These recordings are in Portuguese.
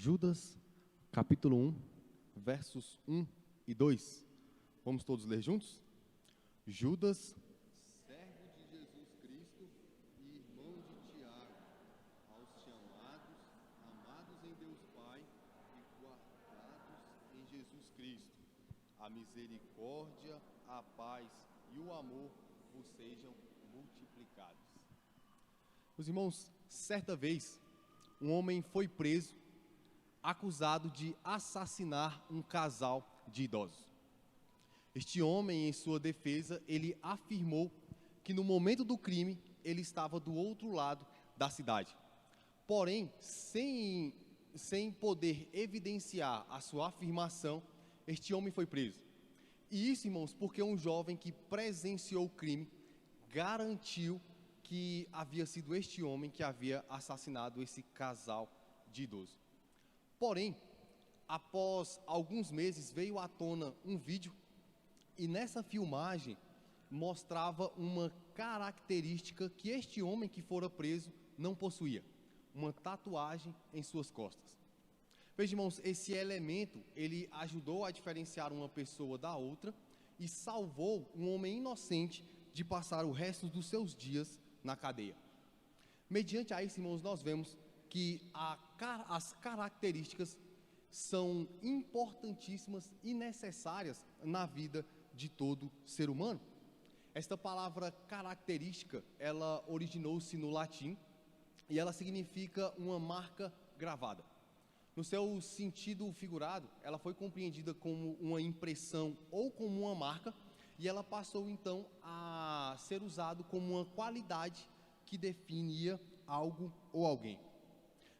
Judas, capítulo 1, versos 1 e 2. Vamos todos ler juntos? Judas, servo de Jesus Cristo e irmão de Tiago, aos chamados, amados em Deus Pai e guardados em Jesus Cristo, a misericórdia, a paz e o amor vos sejam multiplicados. Meus irmãos, certa vez, um homem foi preso, acusado de assassinar um casal de idosos. Este homem, em sua defesa, ele afirmou que no momento do crime, ele estava do outro lado da cidade. Porém, sem poder evidenciar a sua afirmação, este homem foi preso. E isso, irmãos, porque um jovem que presenciou o crime garantiu que havia sido este homem que havia assassinado esse casal de idosos. Porém, após alguns meses, veio à tona um vídeo, e nessa filmagem mostrava uma característica que este homem que fora preso não possuía: uma tatuagem em suas costas. Veja, irmãos, esse elemento, ele ajudou a diferenciar uma pessoa da outra e salvou um homem inocente de passar o resto dos seus dias na cadeia. Mediante a isso, irmãos, nós vemos que as características são importantíssimas e necessárias na vida de todo ser humano. Esta palavra característica, ela originou-se no latim e ela significa uma marca gravada. No seu sentido figurado, ela foi compreendida como uma impressão ou como uma marca, e ela passou então a ser usado como uma qualidade que definia algo ou alguém.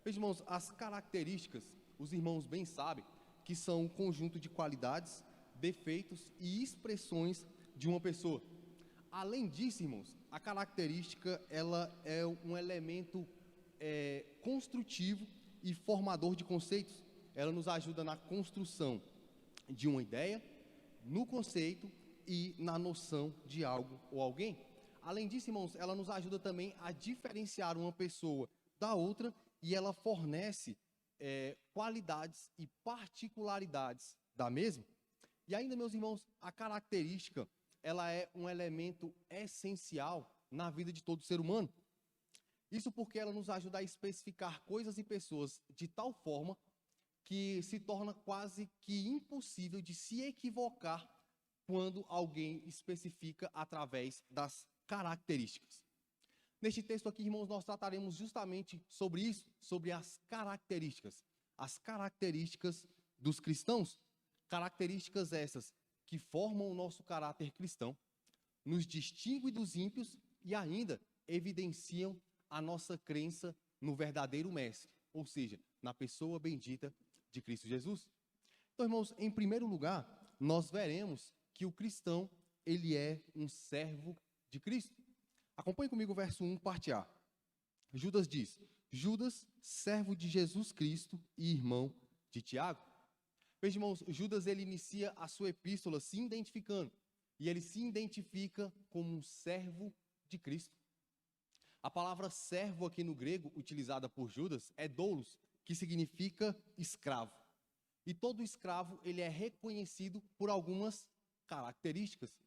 Veja, irmãos, as características, os irmãos bem sabem, que são um conjunto de qualidades, defeitos e expressões de uma pessoa. Além disso, irmãos, a característica, ela é um elemento construtivo e formador de conceitos. Ela nos ajuda na construção de uma ideia, no conceito e na noção de algo ou alguém. Além disso, irmãos, ela nos ajuda também a diferenciar uma pessoa da outra, e ela fornece qualidades e particularidades da mesma. E ainda, meus irmãos, a característica, ela é um elemento essencial na vida de todo ser humano. Isso porque ela nos ajuda a especificar coisas e pessoas de tal forma que se torna quase que impossível de se equivocar quando alguém especifica através das características. Neste texto aqui, irmãos, nós trataremos justamente sobre isso, sobre as características dos cristãos, características essas que formam o nosso caráter cristão, nos distinguem dos ímpios e ainda evidenciam a nossa crença no verdadeiro mestre, ou seja, na pessoa bendita de Cristo Jesus. Então, irmãos, em primeiro lugar, nós veremos que o cristão, ele é um servo de Cristo. Acompanhe comigo o verso 1, parte A. Judas diz: Judas, servo de Jesus Cristo e irmão de Tiago. Veja, irmãos, Judas, ele inicia a sua epístola se identificando, e ele se identifica como um servo de Cristo. A palavra servo aqui no grego, utilizada por Judas, é doulos, que significa escravo. E todo escravo, ele é reconhecido por algumas características.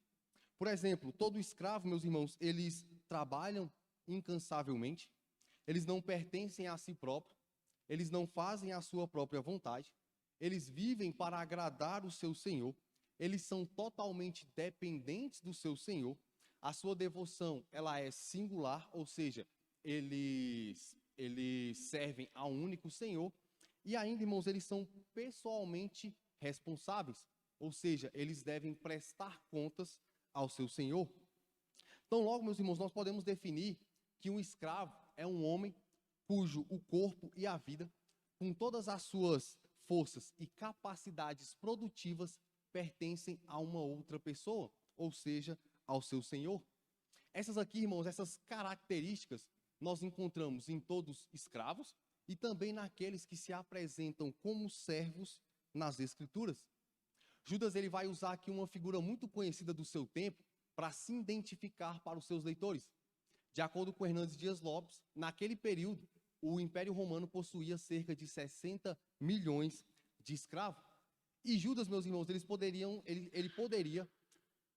Por exemplo, todo escravo, meus irmãos, eles trabalham incansavelmente, eles não pertencem a si próprio, eles não fazem a sua própria vontade, eles vivem para agradar o seu Senhor, eles são totalmente dependentes do seu Senhor, a sua devoção, ela é singular, ou seja, eles servem ao único Senhor, e ainda, irmãos, eles são pessoalmente responsáveis, ou seja, eles devem prestar contas ao seu Senhor. Então, logo, meus irmãos, nós podemos definir que um escravo é um homem cujo o corpo e a vida, com todas as suas forças e capacidades produtivas, pertencem a uma outra pessoa, ou seja, ao seu Senhor. Essas aqui, irmãos, essas características, nós encontramos em todos escravos e também naqueles que se apresentam como servos nas Escrituras. Judas, ele vai usar aqui uma figura muito conhecida do seu tempo para se identificar para os seus leitores. De acordo com Hernandes Dias Lopes, naquele período, o Império Romano possuía cerca de 60 milhões de escravos. E Judas, meus irmãos, ele poderia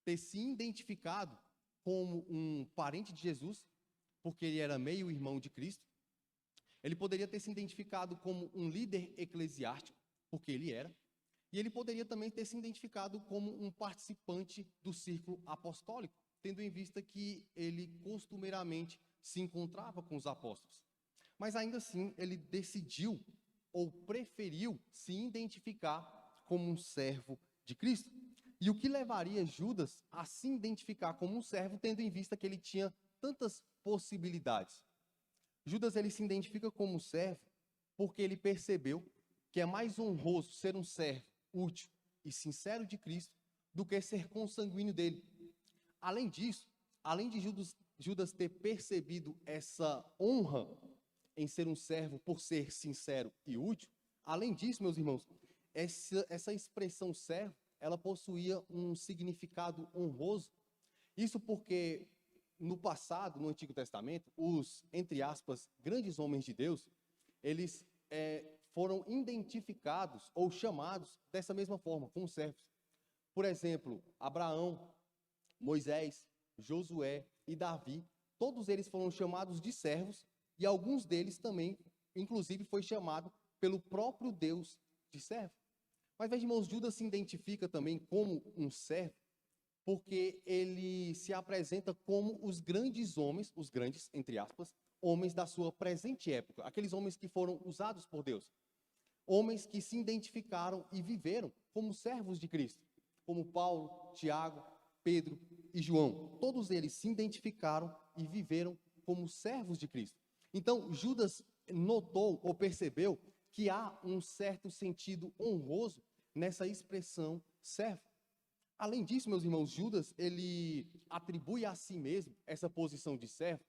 ter se identificado como um parente de Jesus, porque ele era meio irmão de Cristo. Ele poderia ter se identificado como um líder eclesiástico, porque ele era. E ele poderia também ter se identificado como um participante do círculo apostólico, tendo em vista que ele costumeiramente se encontrava com os apóstolos. Mas ainda assim, ele decidiu ou preferiu se identificar como um servo de Cristo. E o que levaria Judas a se identificar como um servo, tendo em vista que ele tinha tantas possibilidades? Judas, ele se identifica como servo porque ele percebeu que é mais honroso ser um servo útil e sincero de Cristo do que ser consanguíneo dele. Além disso, além de Judas ter percebido essa honra em ser um servo por ser sincero e útil, além disso, meus irmãos, essa expressão servo, ela possuía um significado honroso. Isso porque no passado, no Antigo Testamento, os, entre aspas, grandes homens de Deus, eles foram identificados ou chamados dessa mesma forma, como servos. Por exemplo, Abraão, Moisés, Josué e Davi, todos eles foram chamados de servos e alguns deles também, inclusive, foi chamado pelo próprio Deus de servo. Mas, veja, irmãos, Judas se identifica também como um servo porque ele se apresenta como os grandes homens, os grandes, entre aspas, homens da sua presente época, aqueles homens que foram usados por Deus, homens que se identificaram e viveram como servos de Cristo, como Paulo, Tiago, Pedro e João. Todos eles se identificaram e viveram como servos de Cristo. Então, Judas notou ou percebeu que há um certo sentido honroso nessa expressão servo. Além disso, meus irmãos, Judas, ele atribui a si mesmo essa posição de servo,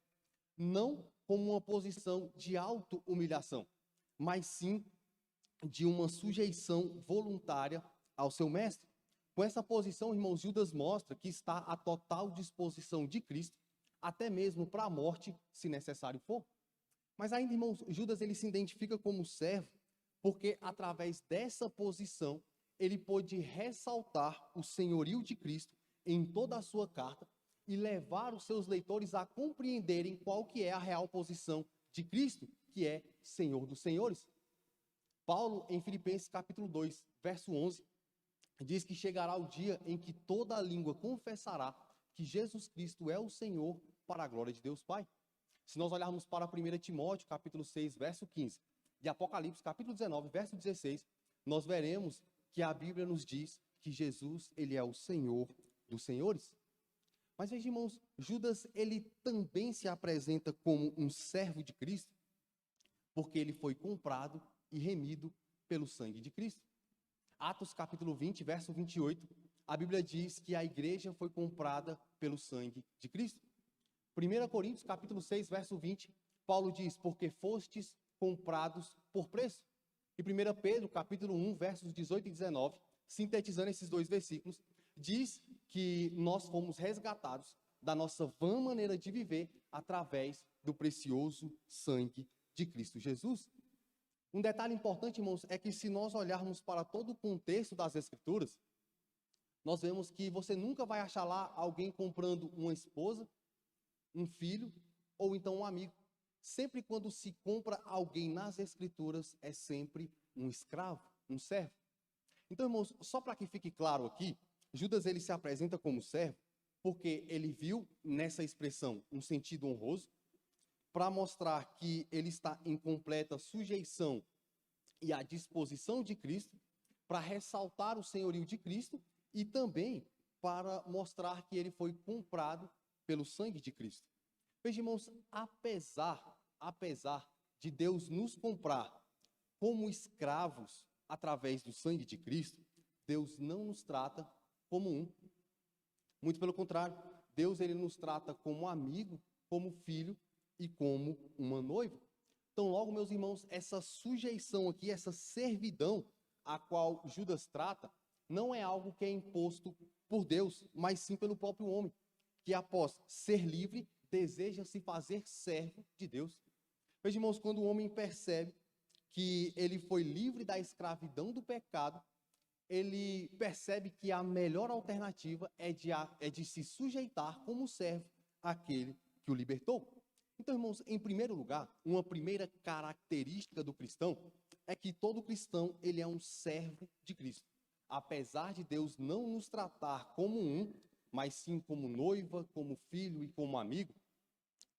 não como uma posição de auto-humilhação, mas sim de uma sujeição voluntária ao seu mestre. Com essa posição, irmãos, Judas mostra que está à total disposição de Cristo, até mesmo para a morte, se necessário for. Mas ainda, irmãos, Judas, ele se identifica como servo, porque através dessa posição, ele pôde ressaltar o senhorio de Cristo em toda a sua carta e levar os seus leitores a compreenderem qual que é a real posição de Cristo, que é Senhor dos Senhores. Paulo, em Filipenses capítulo 2, verso 11, diz que chegará o dia em que toda a língua confessará que Jesus Cristo é o Senhor para a glória de Deus Pai. Se nós olharmos para 1 Timóteo capítulo 6, verso 15, e Apocalipse capítulo 19, verso 16, nós veremos que a Bíblia nos diz que Jesus, ele é o Senhor dos senhores. Mas veja, irmãos, Judas, ele também se apresenta como um servo de Cristo, porque ele foi comprado e remido pelo sangue de Cristo. Atos capítulo 20, verso 28, a Bíblia diz que a igreja foi comprada pelo sangue de Cristo. 1 Coríntios capítulo 6, verso 20, Paulo diz, porque fostes comprados por preço. E 1 Pedro, capítulo 1, versos 18 e 19, sintetizando esses dois versículos, diz que nós fomos resgatados da nossa vã maneira de viver através do precioso sangue de Cristo Jesus. Um detalhe importante, irmãos, é que se nós olharmos para todo o contexto das Escrituras, nós vemos que você nunca vai achar lá alguém comprando uma esposa, um filho ou então um amigo. Sempre quando se compra alguém nas Escrituras, é sempre um escravo, um servo. Então, irmãos, só para que fique claro aqui, Judas, ele se apresenta como servo porque ele viu nessa expressão um sentido honroso, para mostrar que ele está em completa sujeição e à disposição de Cristo, para ressaltar o senhorio de Cristo e também para mostrar que ele foi comprado pelo sangue de Cristo. Veja, irmãos, apesar de Deus nos comprar como escravos através do sangue de Cristo, Deus não nos trata como um. Muito pelo contrário, Deus, ele nos trata como amigo, como filho e como uma noiva. Então, logo, meus irmãos, essa sujeição aqui, essa servidão a qual Judas trata, não é algo que é imposto por Deus, mas sim pelo próprio homem, que após ser livre, deseja se fazer servo de Deus. Veja, irmãos, quando o homem percebe que ele foi livre da escravidão do pecado, ele percebe que a melhor alternativa é de se sujeitar como servo àquele que o libertou. Então, irmãos, em primeiro lugar, uma primeira característica do cristão é que todo cristão ele é um servo de Cristo. Apesar de Deus não nos tratar como mas sim como noiva, como filho e como amigo,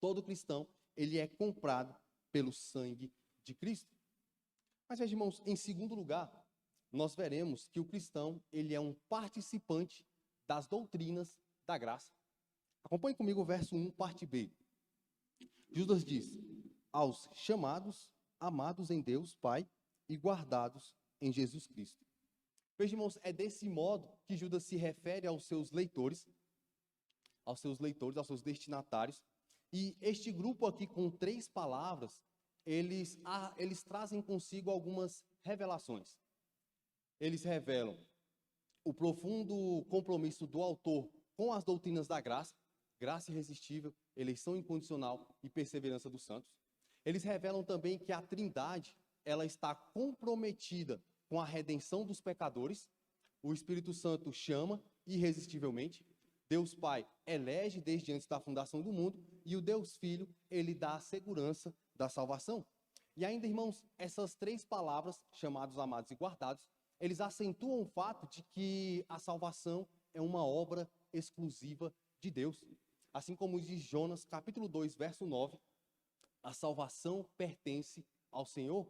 todo cristão ele é comprado pelo sangue de Cristo. Mas, veja, irmãos, em segundo lugar, nós veremos que o cristão ele é um participante das doutrinas da graça. Acompanhe comigo o verso 1, parte B. Judas diz: aos chamados, amados em Deus Pai e guardados em Jesus Cristo. Veja, irmãos, é desse modo que Judas se refere aos seus leitores, aos seus destinatários. E este grupo aqui, com 3 palavras, eles trazem consigo algumas revelações. Eles revelam o profundo compromisso do autor com as doutrinas da graça, graça irresistível, eleição incondicional e perseverança dos santos. Eles revelam também que a Trindade, ela está comprometida com a redenção dos pecadores. O Espírito Santo chama irresistivelmente. Deus Pai elege desde antes da fundação do mundo. E o Deus Filho, ele dá a segurança da salvação. E ainda, irmãos, essas 3 palavras, chamados, amados e guardados, eles acentuam o fato de que a salvação é uma obra exclusiva de Deus. Assim como diz Jonas, capítulo 2, verso 9, a salvação pertence ao Senhor.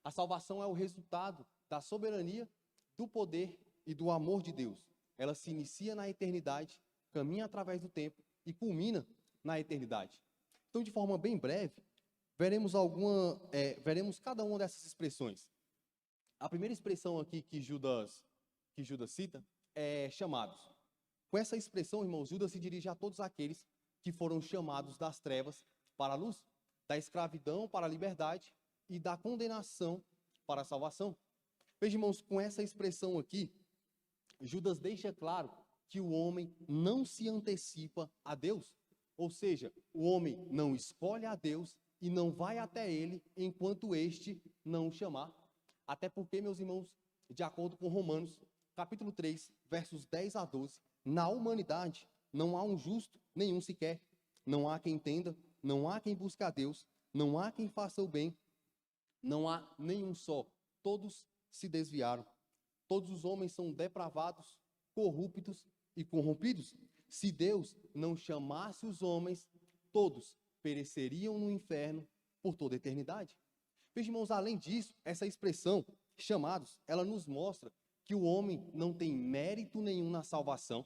A salvação é o resultado da soberania, do poder e do amor de Deus. Ela se inicia na eternidade, caminha através do tempo e culmina na eternidade. Então, de forma bem breve, veremos cada uma dessas expressões. A primeira expressão aqui que Judas cita é chamados. Com essa expressão, irmãos, Judas se dirige a todos aqueles que foram chamados das trevas para a luz, da escravidão para a liberdade e da condenação para a salvação. Veja, irmãos, com essa expressão aqui, Judas deixa claro que o homem não se antecipa a Deus. Ou seja, o homem não escolhe a Deus e não vai até ele enquanto este não o chamar. Até porque, meus irmãos, de acordo com Romanos, capítulo 3, versos 10 a 12, na humanidade não há um justo, nenhum sequer. Não há quem entenda, não há quem busque a Deus, não há quem faça o bem, não há nenhum só. Todos se desviaram. Todos os homens são depravados, corruptos e corrompidos. Se Deus não chamasse os homens, todos pereceriam no inferno por toda a eternidade. Veja, irmãos, além disso, essa expressão, chamados, ela nos mostra que o homem não tem mérito nenhum na salvação,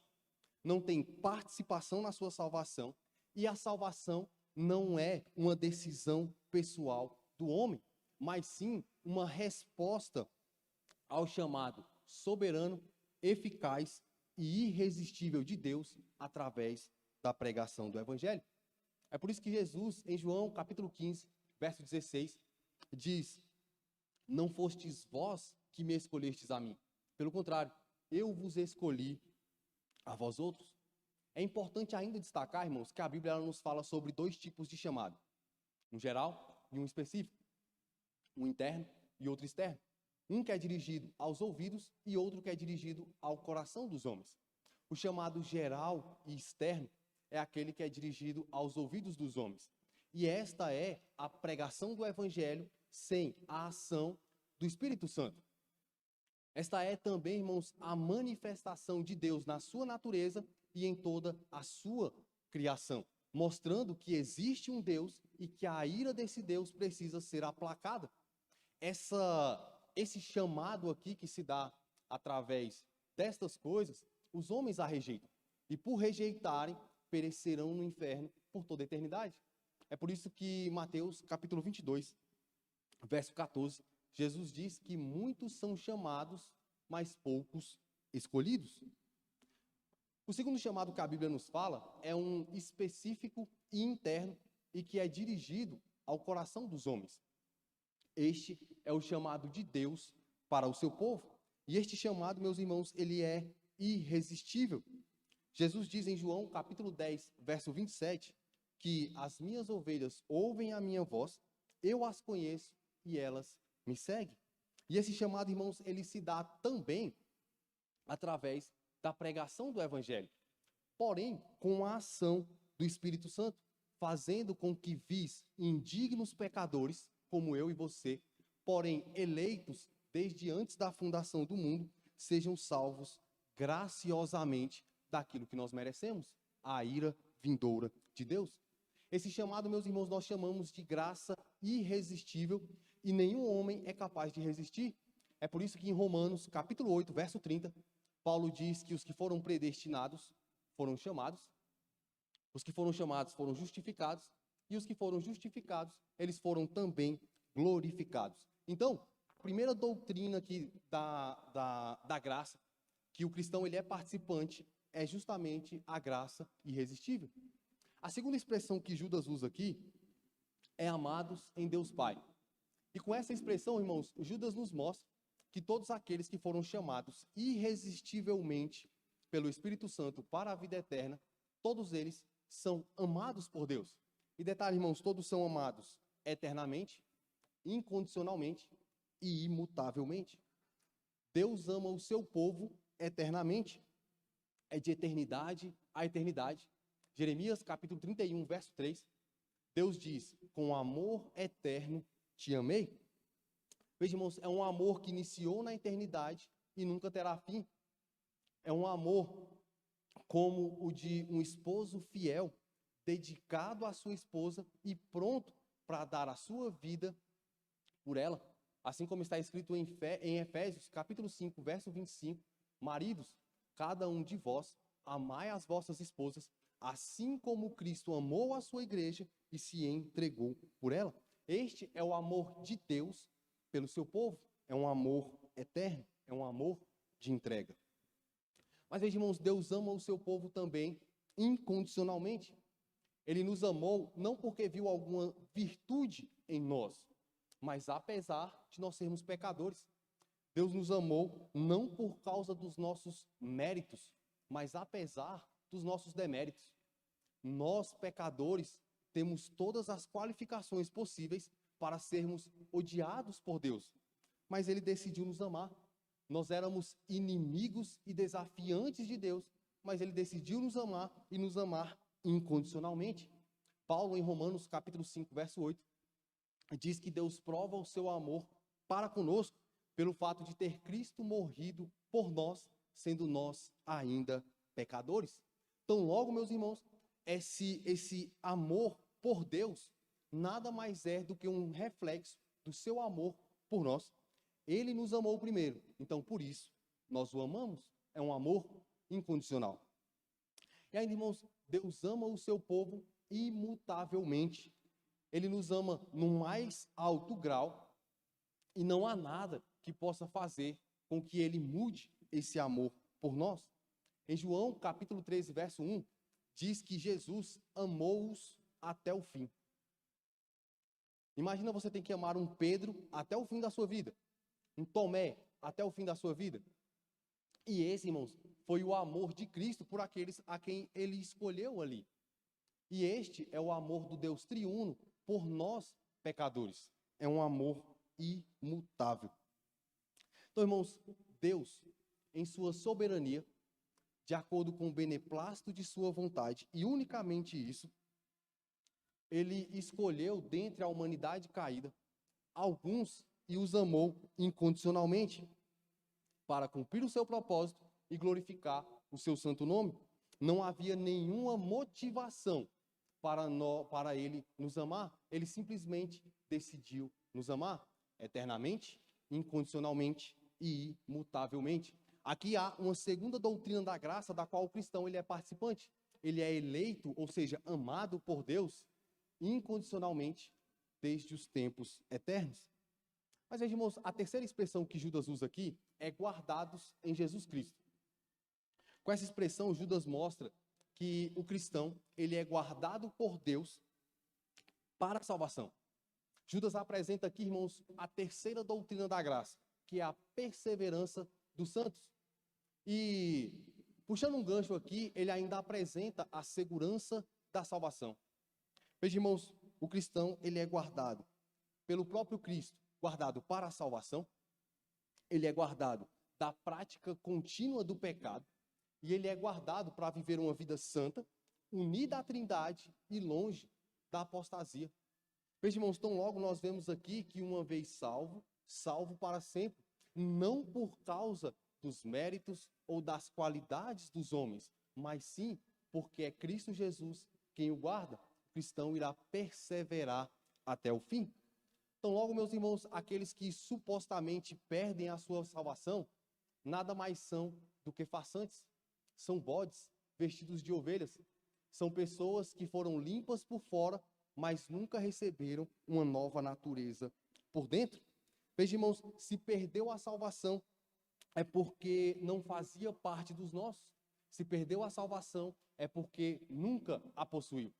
não tem participação na sua salvação, e a salvação não é uma decisão pessoal do homem, mas sim uma resposta ao chamado soberano, eficaz e irresistível de Deus através da pregação do Evangelho. É por isso que Jesus, em João capítulo 15, verso 16, diz: não fostes vós que me escolhestes a mim. Pelo contrário, eu vos escolhi a vós outros. É importante ainda destacar, irmãos, que a Bíblia ela nos fala sobre 2 tipos de chamado. Um geral e um específico. Um interno e outro externo. Um que é dirigido aos ouvidos e outro que é dirigido ao coração dos homens. O chamado geral e externo é aquele que é dirigido aos ouvidos dos homens. E esta é a pregação do Evangelho sem a ação do Espírito Santo. Esta é também, irmãos, a manifestação de Deus na sua natureza e em toda a sua criação, mostrando que existe um Deus e que a ira desse Deus precisa ser aplacada. Esse chamado aqui que se dá através destas coisas, os homens a rejeitam. E por rejeitarem, perecerão no inferno por toda a eternidade. É por isso que Mateus capítulo 22, verso 14, Jesus diz que muitos são chamados, mas poucos escolhidos. O segundo chamado que a Bíblia nos fala é um específico e interno e que é dirigido ao coração dos homens. Este é o chamado de Deus para o seu povo. E este chamado, meus irmãos, ele é irresistível. Jesus diz em João capítulo 10, verso 27, que as minhas ovelhas ouvem a minha voz, eu as conheço e elas me seguem. E esse chamado, irmãos, ele se dá também através da pregação do Evangelho, porém com a ação do Espírito Santo, fazendo com que vis indignos pecadores, como eu e você, porém eleitos desde antes da fundação do mundo, sejam salvos graciosamente daquilo que nós merecemos, a ira vindoura de Deus. Esse chamado, meus irmãos, nós chamamos de graça irresistível e nenhum homem é capaz de resistir. É por isso que em Romanos, capítulo 8, verso 30, Paulo diz que os que foram predestinados foram chamados, os que foram chamados foram justificados, e os que foram justificados, eles foram também glorificados. Então, a primeira doutrina aqui da graça, que o cristão ele é participante, é justamente a graça irresistível. A segunda expressão que Judas usa aqui é amados em Deus Pai. E com essa expressão, irmãos, Judas nos mostra que todos aqueles que foram chamados irresistivelmente pelo Espírito Santo para a vida eterna, todos eles são amados por Deus. E detalhe, irmãos, todos são amados eternamente, incondicionalmente e imutavelmente. Deus ama o seu povo eternamente. É de eternidade a eternidade. Jeremias capítulo 31, verso 3, Deus diz, com amor eterno te amei. Veja, irmãos, é um amor que iniciou na eternidade e nunca terá fim. É um amor como o de um esposo fiel, dedicado à sua esposa e pronto para dar a sua vida por ela. Assim como está escrito em Efésios, capítulo 5, verso 25, maridos, cada um de vós, amai as vossas esposas, assim como Cristo amou a sua igreja e se entregou por ela. Este é o amor de Deus pelo seu povo. É um amor eterno, é um amor de entrega. Mas, irmãos, Deus ama o seu povo também incondicionalmente. Ele nos amou não porque viu alguma virtude em nós, mas apesar de nós sermos pecadores. Deus nos amou não por causa dos nossos méritos, mas apesar dos nossos deméritos. Nós, pecadores, temos todas as qualificações possíveis para sermos odiados por Deus, mas Ele decidiu nos amar. Nós éramos inimigos e desafiantes de Deus, mas Ele decidiu nos amar e nos amar incondicionalmente. Paulo, em Romanos, capítulo 5, verso 8, diz que Deus prova o seu amor para conosco pelo fato de ter Cristo morrido por nós, sendo nós ainda pecadores. Então, logo, meus irmãos, esse amor por Deus nada mais é do que um reflexo do seu amor por nós. Ele nos amou primeiro, então por isso nós o amamos. É um amor incondicional. E ainda, irmãos, Deus ama o seu povo imutavelmente. Ele nos ama no mais alto grau e não há nada que possa fazer com que ele mude esse amor por nós. Em João, capítulo 13, verso 1, diz que Jesus amou-os até o fim. Imagina você ter que amar um Pedro até o fim da sua vida, um Tomé até o fim da sua vida. E esse, irmãos, foi o amor de Cristo por aqueles a quem ele escolheu ali. E este é o amor do Deus triuno por nós, pecadores. É um amor imutável. Então, irmãos, Deus, em sua soberania, de acordo com o beneplácito de sua vontade, e unicamente isso, ele escolheu dentre a humanidade caída alguns e os amou incondicionalmente para cumprir o seu propósito e glorificar o seu santo nome. Não havia nenhuma motivação para ele nos amar. Ele simplesmente decidiu nos amar eternamente, incondicionalmente e imutavelmente. Aqui há uma segunda doutrina da graça da qual o cristão ele é participante. Ele é eleito, ou seja, amado por Deus incondicionalmente desde os tempos eternos. Mas, irmãos, a terceira expressão que Judas usa aqui é guardados em Jesus Cristo. Com essa expressão, Judas mostra que o cristão ele é guardado por Deus para a salvação. Judas apresenta aqui, irmãos, a terceira doutrina da graça, que é a perseverança dos santos. E, puxando um gancho aqui, ele ainda apresenta a segurança da salvação. Veja, irmãos, o cristão ele é guardado pelo próprio Cristo, guardado para a salvação, ele é guardado da prática contínua do pecado, e ele é guardado para viver uma vida santa, unida à Trindade e longe da apostasia. Veja, irmãos, tão logo nós vemos aqui que uma vez salvo, salvo para sempre, não por causa dos méritos ou das qualidades dos homens, mas sim porque é Cristo Jesus quem o guarda. O cristão irá perseverar até o fim. Então, logo, meus irmãos, aqueles que supostamente perdem a sua salvação, nada mais são do que farsantes. São bodes vestidos de ovelhas. São pessoas que foram limpas por fora, mas nunca receberam uma nova natureza por dentro. Veja, irmãos, se perdeu a salvação, é porque não fazia parte dos nossos. Se perdeu a salvação, é porque nunca a possuiu.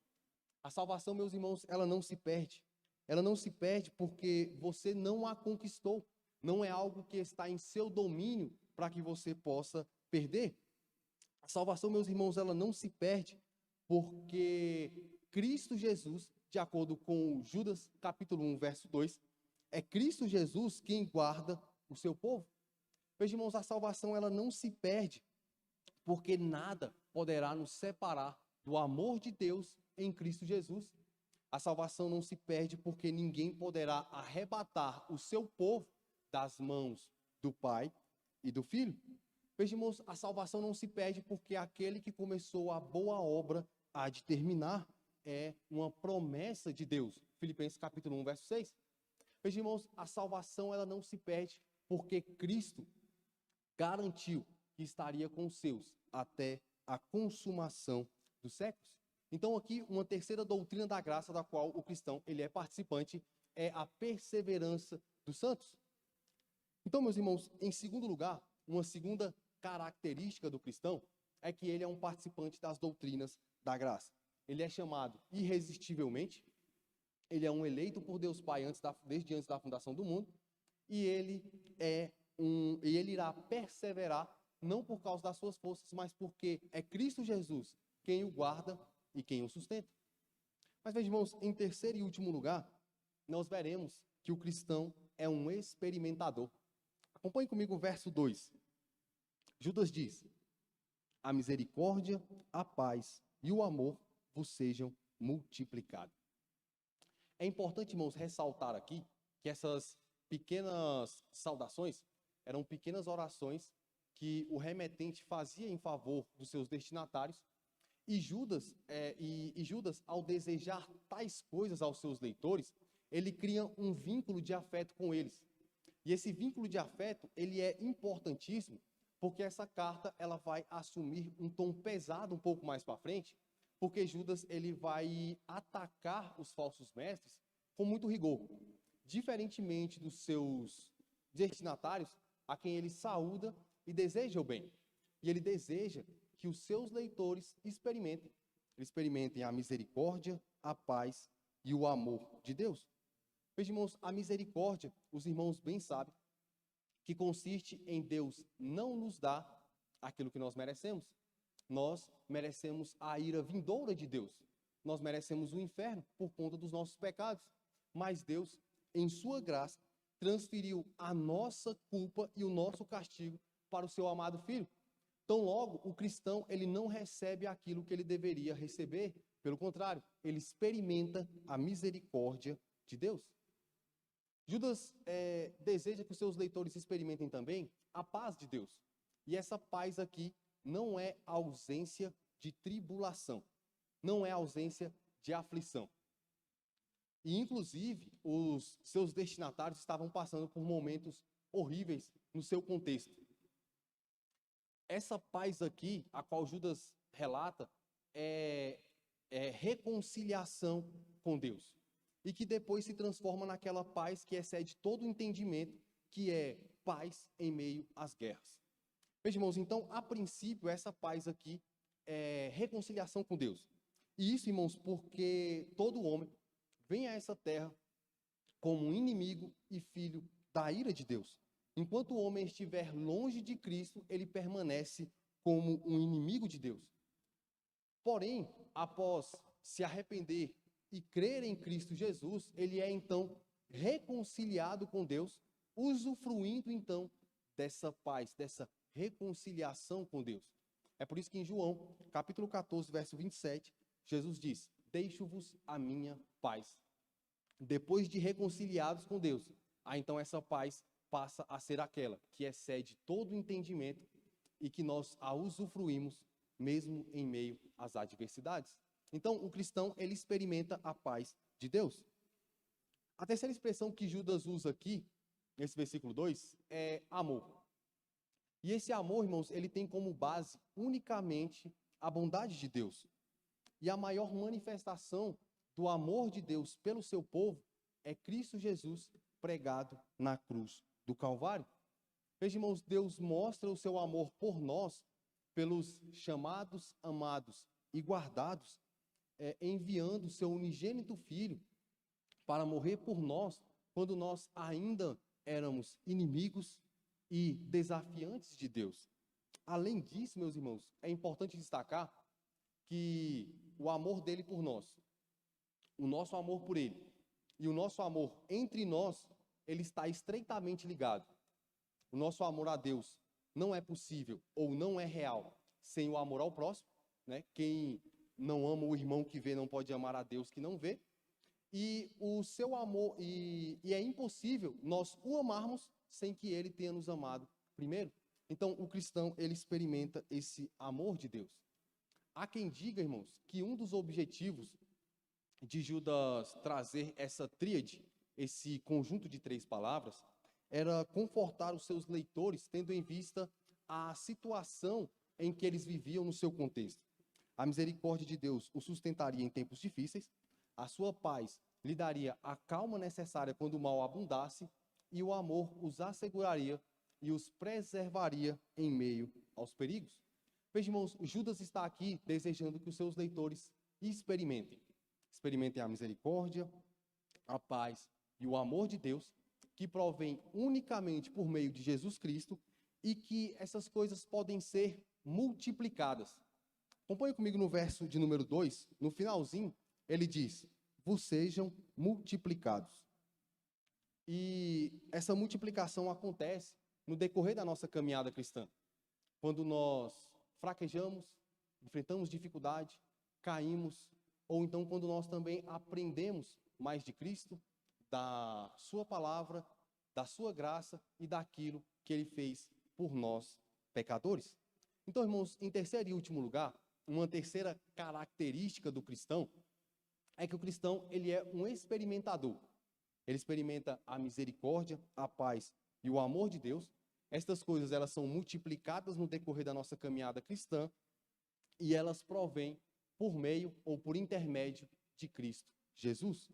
A salvação, meus irmãos, ela não se perde. Ela não se perde porque você não a conquistou. Não é algo que está em seu domínio para que você possa perder. A salvação, meus irmãos, ela não se perde porque Cristo Jesus, de acordo com Judas capítulo 1, verso 2, é Cristo Jesus quem guarda o seu povo. Veja, irmãos, a salvação ela não se perde porque nada poderá nos separar do amor de Deus em Cristo Jesus. A salvação não se perde porque ninguém poderá arrebatar o seu povo das mãos do Pai e do Filho. Veja, irmãos, a salvação não se perde porque aquele que começou a boa obra há de terminar. É uma promessa de Deus. Filipenses capítulo 1, verso 6. Veja, irmãos, a salvação ela não se perde porque Cristo garantiu que estaria com os seus até a consumação dos séculos. Então aqui uma terceira doutrina da graça da qual o cristão ele é participante é a perseverança dos santos. Então, meus irmãos, em segundo lugar, uma segunda característica do cristão é que ele é um participante das doutrinas da graça. Ele é chamado irresistivelmente, ele é um eleito por Deus Pai desde antes da fundação do mundo, e ele irá perseverar não por causa das suas forças, mas porque é Cristo Jesus quem o guarda e quem o sustenta. Mas, veja, irmãos, em terceiro e último lugar, nós veremos que o cristão é um experimentador. Acompanhe comigo o verso 2. Judas diz: a misericórdia, a paz e o amor vos sejam multiplicados. É importante, irmãos, ressaltar aqui que essas pequenas saudações eram pequenas orações que o remetente fazia em favor dos seus destinatários, e Judas, ao desejar tais coisas aos seus leitores, ele cria um vínculo de afeto com eles. E esse vínculo de afeto, ele é importantíssimo, porque essa carta ela vai assumir um tom pesado um pouco mais para frente, porque Judas ele vai atacar os falsos mestres com muito rigor, diferentemente dos seus destinatários, a quem ele saúda e deseja o bem. E ele deseja que os seus leitores experimentem a misericórdia, a paz e o amor de Deus. Veja, irmãos, a misericórdia, os irmãos bem sabem, que consiste em Deus não nos dar aquilo que nós merecemos. Nós merecemos a ira vindoura de Deus. Nós merecemos o inferno por conta dos nossos pecados. Mas Deus, em sua graça, transferiu a nossa culpa e o nosso castigo para o seu amado Filho. Então, logo, o cristão ele não recebe aquilo que ele deveria receber. Pelo contrário, ele experimenta a misericórdia de Deus. Judas deseja que os seus leitores experimentem também a paz de Deus. E essa paz aqui não é ausência de tribulação, não é ausência de aflição. E, inclusive, os seus destinatários estavam passando por momentos horríveis no seu contexto. Essa paz aqui, a qual Judas relata, é reconciliação com Deus. E que depois se transforma naquela paz que excede todo o entendimento, que é paz em meio às guerras. Veja, irmãos, então, a princípio, essa paz aqui é reconciliação com Deus. E isso, irmãos, porque todo homem vem a essa terra como um inimigo e filho da ira de Deus. Enquanto o homem estiver longe de Cristo, ele permanece como um inimigo de Deus. Porém, após se arrepender e crer em Cristo Jesus, ele é então reconciliado com Deus, usufruindo então dessa paz, dessa reconciliação com Deus. É por isso que em João, capítulo 14, verso 27, Jesus diz: deixo-vos a minha paz. Depois de reconciliados com Deus, então essa paz passa a ser aquela que excede todo o entendimento e que nós a usufruímos mesmo em meio às adversidades. Então, o cristão, ele experimenta a paz de Deus. A terceira expressão que Judas usa aqui, nesse versículo 2, é amor. E esse amor, irmãos, ele tem como base unicamente a bondade de Deus. E a maior manifestação do amor de Deus pelo seu povo é Cristo Jesus pregado na cruz do Calvário. Veja, irmãos, Deus mostra o seu amor por nós, pelos chamados, amados e guardados, enviando o seu unigênito Filho para morrer por nós, quando nós ainda éramos inimigos e desafiantes de Deus. Além disso, meus irmãos, é importante destacar que o amor dele por nós, o nosso amor por ele e o nosso amor entre nós, ele está estreitamente ligado. O nosso amor a Deus não é possível ou não é real sem o amor ao próximo, né? Quem não ama o irmão que vê não pode amar a Deus que não vê. E o seu amor, e é impossível nós o amarmos sem que ele tenha nos amado primeiro. Então, o cristão, ele experimenta esse amor de Deus. Há quem diga, irmãos, que um dos objetivos de Judas trazer essa tríade, esse conjunto de 3 palavras, era confortar os seus leitores, tendo em vista a situação em que eles viviam no seu contexto. A misericórdia de Deus os sustentaria em tempos difíceis, a sua paz lhe daria a calma necessária quando o mal abundasse, e o amor os asseguraria e os preservaria em meio aos perigos. Veja, irmãos, Judas está aqui desejando que os seus leitores experimentem a misericórdia, a paz e o amor de Deus, que provém unicamente por meio de Jesus Cristo, e que essas coisas podem ser multiplicadas. Acompanhe comigo no verso de número 2, no finalzinho, ele diz: vos sejam multiplicados. E essa multiplicação acontece no decorrer da nossa caminhada cristã. Quando nós fraquejamos, enfrentamos dificuldade, caímos, ou então quando nós também aprendemos mais de Cristo, da sua palavra, da sua graça e daquilo que ele fez por nós, pecadores. Então, irmãos, em terceiro e último lugar, uma terceira característica do cristão é que o cristão, ele é um experimentador. Ele experimenta a misericórdia, a paz e o amor de Deus. Estas coisas, elas são multiplicadas no decorrer da nossa caminhada cristã e elas provêm por meio ou por intermédio de Cristo Jesus.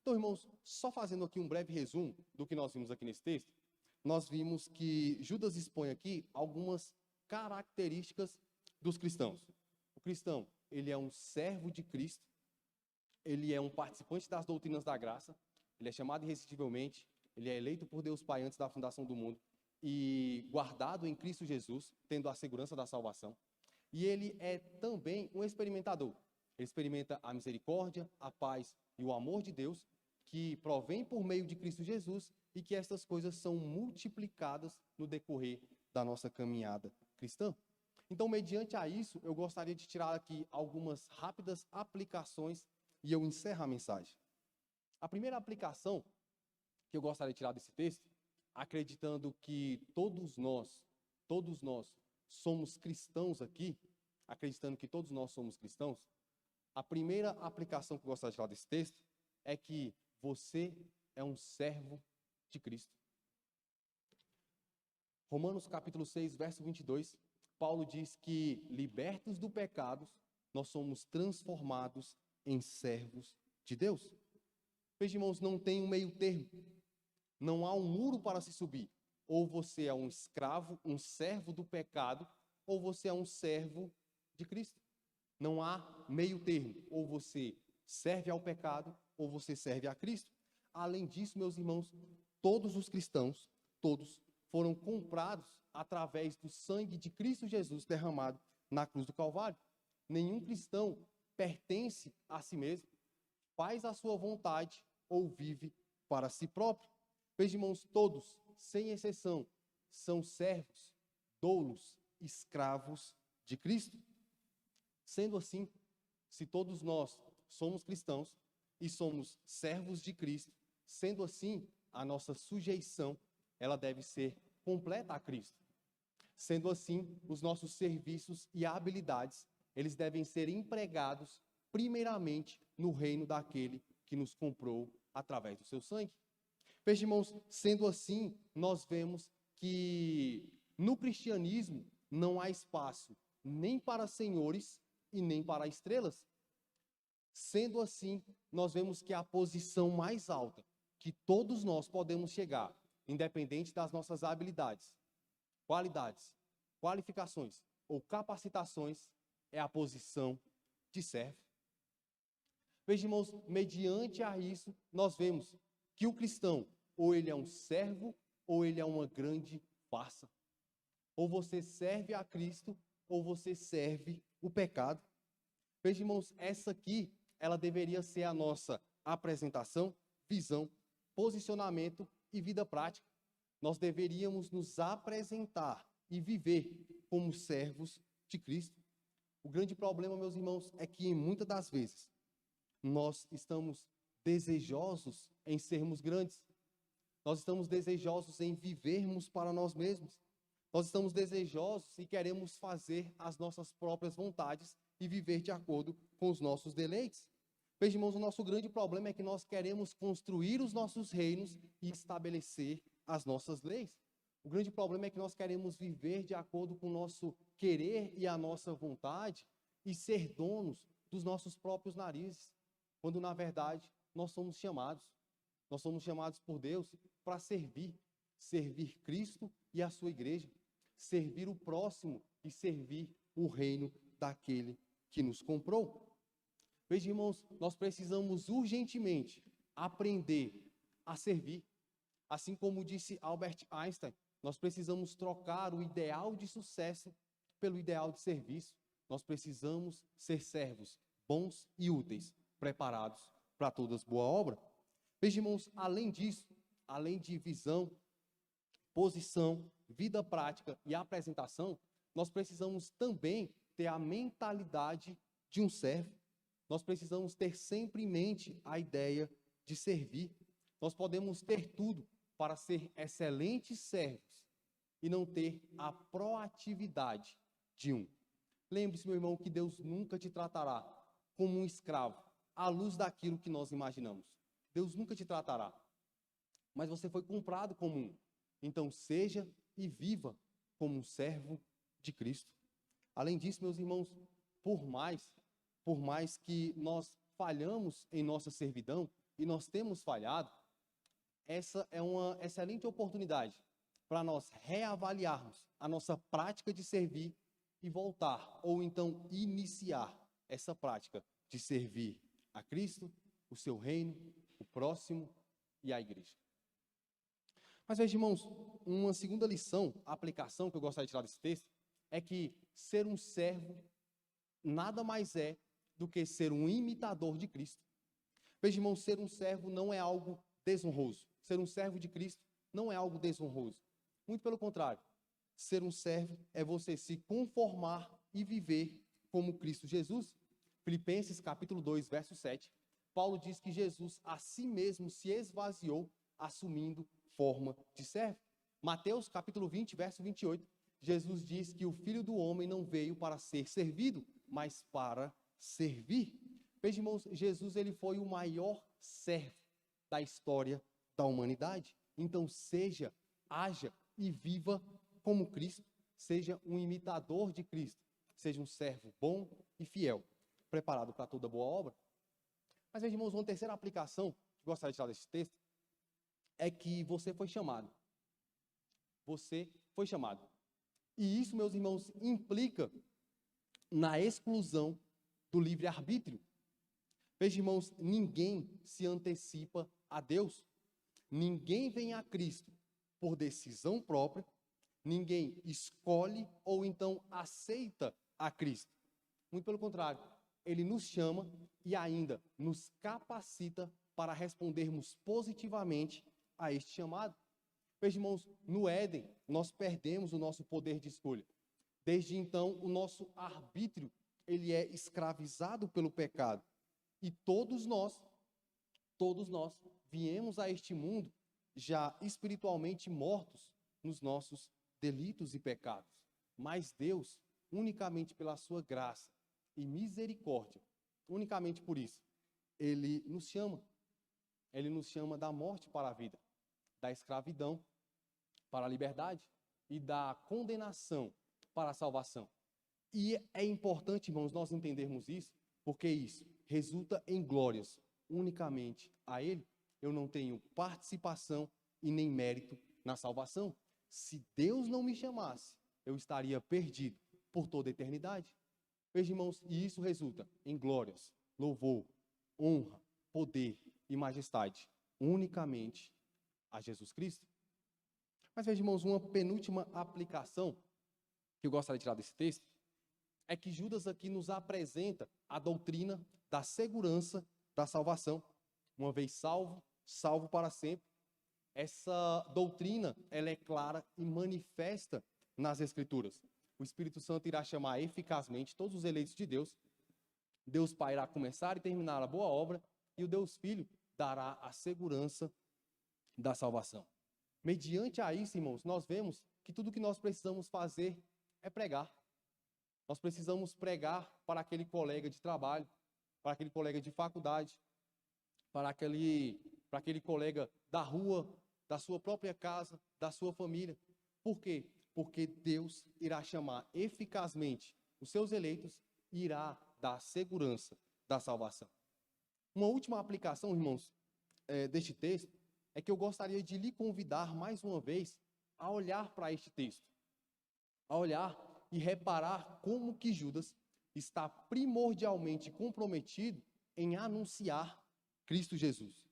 Então, irmãos, só fazendo aqui um breve resumo do que nós vimos aqui nesse texto, nós vimos que Judas expõe aqui algumas características dos cristãos. O cristão, ele é um servo de Cristo, ele é um participante das doutrinas da graça, ele é chamado irresistivelmente, ele é eleito por Deus Pai antes da fundação do mundo e guardado em Cristo Jesus, tendo a segurança da salvação. E ele é também um experimentador. Ele experimenta a misericórdia, a paz e o amor de Deus, que provém por meio de Cristo Jesus, e que estas coisas são multiplicadas no decorrer da nossa caminhada cristã. Então, mediante a isso, eu gostaria de tirar aqui algumas rápidas aplicações e eu encerro a mensagem. A primeira aplicação que eu gostaria de tirar desse texto, acreditando que todos nós somos cristãos aqui, acreditando que todos nós somos cristãos, a primeira aplicação que eu gostaria de tirar desse texto é que você é um servo de Cristo. Romanos capítulo 6, verso 22, Paulo diz que, libertos do pecado, nós somos transformados em servos de Deus. Veja, irmãos, não tem um meio termo. Não há um muro para se subir. Ou você é um escravo, um servo do pecado, ou você é um servo de Cristo. Não há meio termo. Ou você serve ao pecado, ou você serve a Cristo. Além disso, meus irmãos, todos os cristãos, todos, foram comprados através do sangue de Cristo Jesus derramado na cruz do Calvário. Nenhum cristão pertence a si mesmo, faz a sua vontade ou vive para si próprio. Veja, irmãos, todos, sem exceção, são servos, doulos, escravos de Cristo. Sendo assim, se todos nós somos cristãos e somos servos de Cristo, sendo assim, a nossa sujeição, ela deve ser completa a Cristo. Sendo assim, os nossos serviços e habilidades, eles devem ser empregados primeiramente no reino daquele que nos comprou através do seu sangue. Veja, irmãos, sendo assim, nós vemos que no cristianismo não há espaço nem para senhores e nem para estrelas. Sendo assim, nós vemos que a posição mais alta que todos nós podemos chegar, independente das nossas habilidades, qualidades, qualificações ou capacitações, é a posição de servo. Veja, irmãos, mediante a isso, nós vemos que o cristão, ou ele é um servo, ou ele é uma grande farsa. Ou você serve a Cristo, ou você serve o pecado. Veja, irmãos, essa aqui, ela deveria ser a nossa apresentação, visão, posicionamento e vida prática. Nós deveríamos nos apresentar e viver como servos de Cristo. O grande problema, meus irmãos, é que muitas das vezes nós estamos desejosos em sermos grandes. Nós estamos desejosos em vivermos para nós mesmos. Nós estamos desejosos e queremos fazer as nossas próprias vontades e viver de acordo com os nossos deleites. Veja, irmãos, o nosso grande problema é que nós queremos construir os nossos reinos e estabelecer as nossas leis. O grande problema é que nós queremos viver de acordo com o nosso querer e a nossa vontade e ser donos dos nossos próprios narizes, quando na verdade nós somos chamados por Deus para servir Cristo e a sua igreja, servir o próximo e servir o reino daquele que nos comprou. Veja, irmãos, nós precisamos urgentemente aprender a servir. Assim como disse Albert Einstein, nós precisamos trocar o ideal de sucesso pelo ideal de serviço. Nós precisamos ser servos bons e úteis, preparados para todas boa obra. Veja, irmãos, além disso, além de visão, posição, vida prática e apresentação, nós precisamos também ter a mentalidade de um servo. Nós precisamos ter sempre em mente a ideia de servir. Nós podemos ter tudo para ser excelentes servos e não ter a proatividade de um. Lembre-se, meu irmão, que Deus nunca te tratará como um escravo, à luz daquilo que nós imaginamos. Deus nunca te tratará. Mas você foi comprado como um. Então, seja e viva como um servo de Cristo. Além disso, meus irmãos, por mais que nós falhamos em nossa servidão, e nós temos falhado, essa é uma excelente oportunidade para nós reavaliarmos a nossa prática de servir e voltar, ou então iniciar essa prática de servir a Cristo, o seu reino, o próximo e a igreja. Mas veja, irmãos, uma segunda lição, aplicação que eu gostaria de tirar desse texto, é que ser um servo nada mais é do que ser um imitador de Cristo. Veja, irmão, ser um servo não é algo desonroso. Ser um servo de Cristo não é algo desonroso. Muito pelo contrário. Ser um servo é você se conformar e viver como Cristo Jesus. Filipenses capítulo 2, verso 7. Paulo diz que Jesus a si mesmo se esvaziou, assumindo forma de servo. Mateus capítulo 20, verso 28. Jesus diz que o Filho do Homem não veio para ser servido, mas para servir. Veja, irmãos, Jesus ele foi o maior servo da história da humanidade. Então seja, haja e viva como Cristo. Seja um imitador de Cristo. Seja um servo bom e fiel, preparado para toda boa obra. Mas veja, irmãos, uma terceira aplicação que gostaria de tirar desse texto é que você foi chamado. Você foi chamado. E isso, meus irmãos, implica na exclusão do livre-arbítrio. Veja, irmãos, ninguém se antecipa a Deus. Ninguém vem a Cristo por decisão própria. Ninguém escolhe ou então aceita a Cristo. Muito pelo contrário, Ele nos chama e ainda nos capacita para respondermos positivamente a este chamado. Meus irmãos, no Éden, nós perdemos o nosso poder de escolha. Desde então, o nosso arbítrio, ele é escravizado pelo pecado. E todos nós viemos a este mundo já espiritualmente mortos nos nossos delitos e pecados. Mas Deus, unicamente pela sua graça e misericórdia, unicamente por isso, Ele nos chama. Ele nos chama da morte para a vida, da escravidão para a liberdade e da condenação para a salvação. E é importante, irmãos, nós entendermos isso, porque isso resulta em glórias unicamente a Ele. Eu não tenho participação e nem mérito na salvação. Se Deus não me chamasse, eu estaria perdido por toda a eternidade. Veja, irmãos, e isso resulta em glórias, louvor, honra, poder e majestade unicamente a Jesus Cristo. Mas veja, irmãos, uma penúltima aplicação que eu gostaria de tirar desse texto é que Judas aqui nos apresenta a doutrina da segurança da salvação. Uma vez salvo, salvo para sempre. Essa doutrina, ela é clara e manifesta nas Escrituras. O Espírito Santo irá chamar eficazmente todos os eleitos de Deus. Deus Pai irá começar e terminar a boa obra, e o Deus Filho dará a segurança da salvação. Mediante a isso, irmãos, nós vemos que tudo que nós precisamos fazer é pregar. Nós precisamos pregar para aquele colega de trabalho, para aquele colega de faculdade, para aquele colega da rua, da sua própria casa, da sua família. Por quê? Porque Deus irá chamar eficazmente os seus eleitos e irá dar segurança da salvação. Uma última aplicação, irmãos, deste texto, é que eu gostaria de lhe convidar mais uma vez a olhar para este texto, a olhar e reparar como que Judas está primordialmente comprometido em anunciar Cristo Jesus.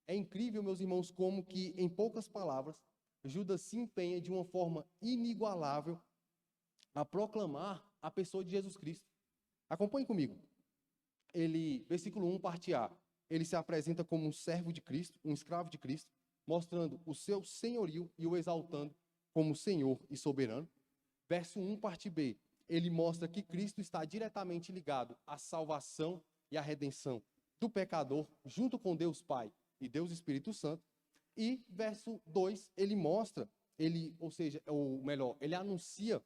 É incrível, meus irmãos, como que, em poucas palavras, Judas se empenha de uma forma inigualável a proclamar a pessoa de Jesus Cristo. Acompanhe comigo. Versículo 1, parte A. Ele se apresenta como um servo de Cristo, um escravo de Cristo, mostrando o seu senhorio e o exaltando como Senhor e soberano. Verso 1, parte B. Ele mostra que Cristo está diretamente ligado à salvação e à redenção do pecador, junto com Deus Pai e Deus Espírito Santo. E verso 2, ele mostra, ele anuncia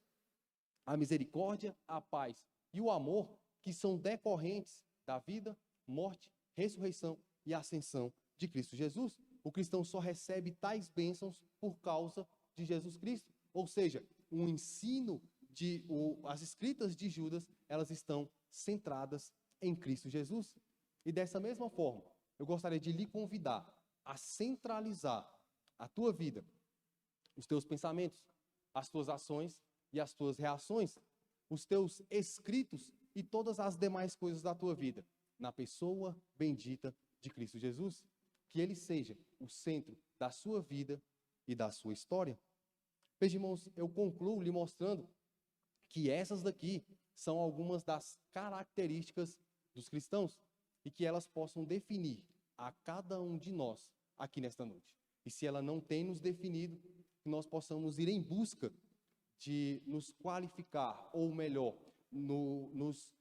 a misericórdia, a paz e o amor que são decorrentes da vida, morte, ressurreição e ascensão de Cristo Jesus. O cristão só recebe tais bênçãos por causa de Jesus Cristo. Ou seja, o ensino as escritas de Judas, elas estão centradas em Cristo Jesus. E dessa mesma forma, eu gostaria de lhe convidar a centralizar a tua vida, os teus pensamentos, as tuas ações e as tuas reações, os teus escritos e todas as demais coisas da tua vida, na pessoa bendita de Cristo Jesus. Que Ele seja o centro da sua vida e da sua história. Veja, irmãos, eu concluo lhe mostrando que essas daqui são algumas das características dos cristãos e que elas possam definir a cada um de nós aqui nesta noite. E se ela não tem nos definido, que nós possamos ir em busca de nos qualificar, ou melhor, nos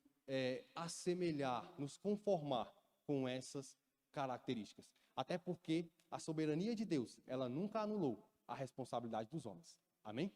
assemelhar, nos conformar com essas características. Até porque a soberania de Deus, ela nunca anulou a responsabilidade dos homens. Amém?